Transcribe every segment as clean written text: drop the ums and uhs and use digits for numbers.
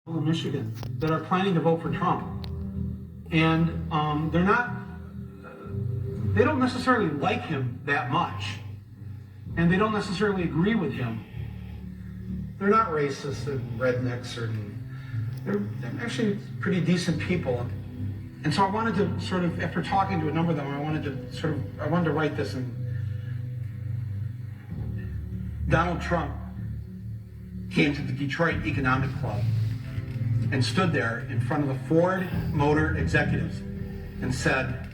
in Michigan that are planning to vote for Trump. And they don't necessarily like him that much. And they don't necessarily agree with him. They're not racist and rednecks, they're actually pretty decent people. And so I wanted to sort of, after talking to a number of them, I wanted to write this. And Donald Trump came to the Detroit Economic Club and stood there in front of the Ford Motor executives and said,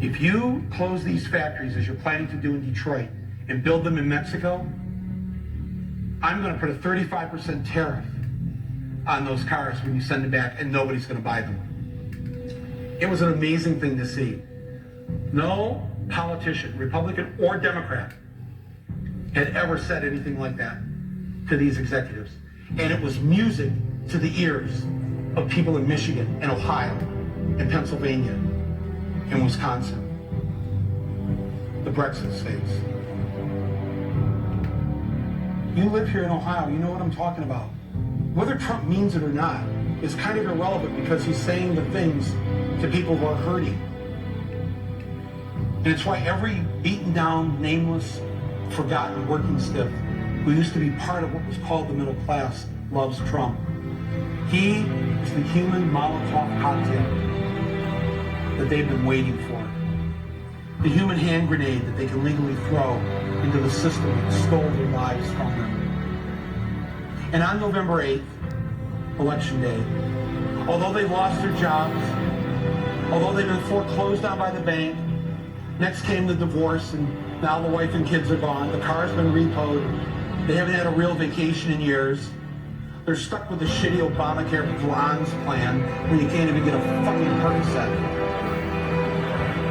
if you close these factories as you're planning to do in Detroit and build them in Mexico, I'm going to put a 35% tariff on those cars when you send them back, and nobody's going to buy them. It was an amazing thing to see. No politician, Republican or Democrat, had ever said anything like that to these executives. And it was music to the ears of people in Michigan and Ohio and Pennsylvania and Wisconsin. The Brexit states. You live here in Ohio, you know what I'm talking about. Whether Trump means it or not is kind of irrelevant because he's saying the things to people who are hurting. And it's why every beaten down, nameless, forgotten working stiff who used to be part of what was called the middle class loves Trump. He is the human Molotov cocktail that they've been waiting for. The human hand grenade that they can legally throw into the system that stole their lives from them. And on November 8th, Election Day, although they lost their jobs, although they've been foreclosed on by the bank, next came the divorce, and now the wife and kids are gone, the car's been repoed, they haven't had a real vacation in years, they're stuck with the shitty Obamacare bronze plan where you can't even get a fucking Percocet.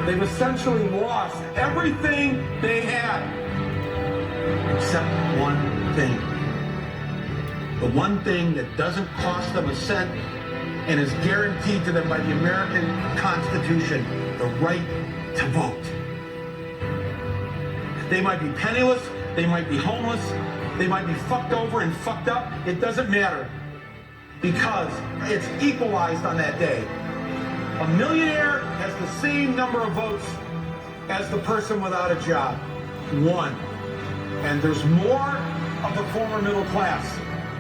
They've essentially lost everything they had, except one thing. The one thing that doesn't cost them a cent and is guaranteed to them by the American Constitution, the right to vote. They might be penniless, they might be homeless, they might be fucked over and fucked up. It doesn't matter because it's equalized on that day. A millionaire has the same number of votes as the person without a job. One. And there's more of the former middle class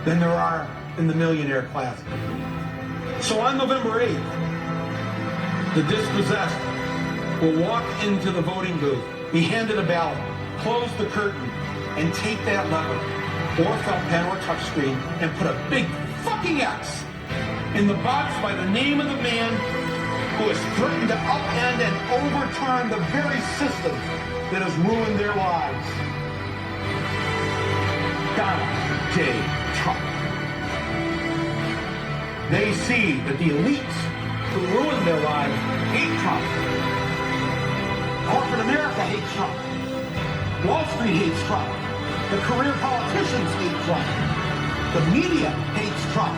than there are in the millionaire class. So on November 8th, the dispossessed will walk into the voting booth, be handed a ballot, close the curtain, and take that lever, or felt pen or touchscreen, and put a big fucking X in the box by the name of the man who has threatened to upend and overturn the very system that has ruined their lives. Donald J. Trump. They see that the elites who ruined their lives hate Trump. Corporate America hates Trump. Wall Street hates Trump. The career politicians hate Trump. The media hates Trump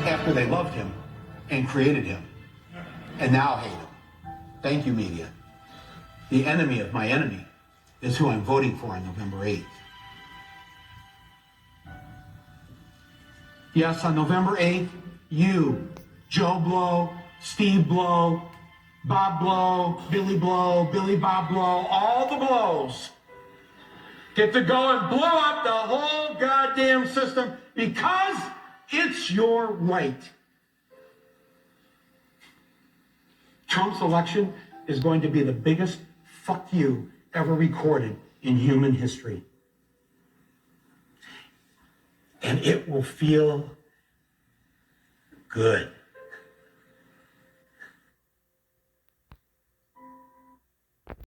after they loved him and created him and now hate him. Thank you, media. The enemy of my enemy is who I'm voting for on November 8th. Yes, on November 8th, you, Joe Blow, Steve Blow, Bob Blow, Billy Bob Blow, all the blows get to go and blow up the whole goddamn system because it's your right. Trump's election is going to be the biggest fuck you ever recorded in human history. And it will feel good.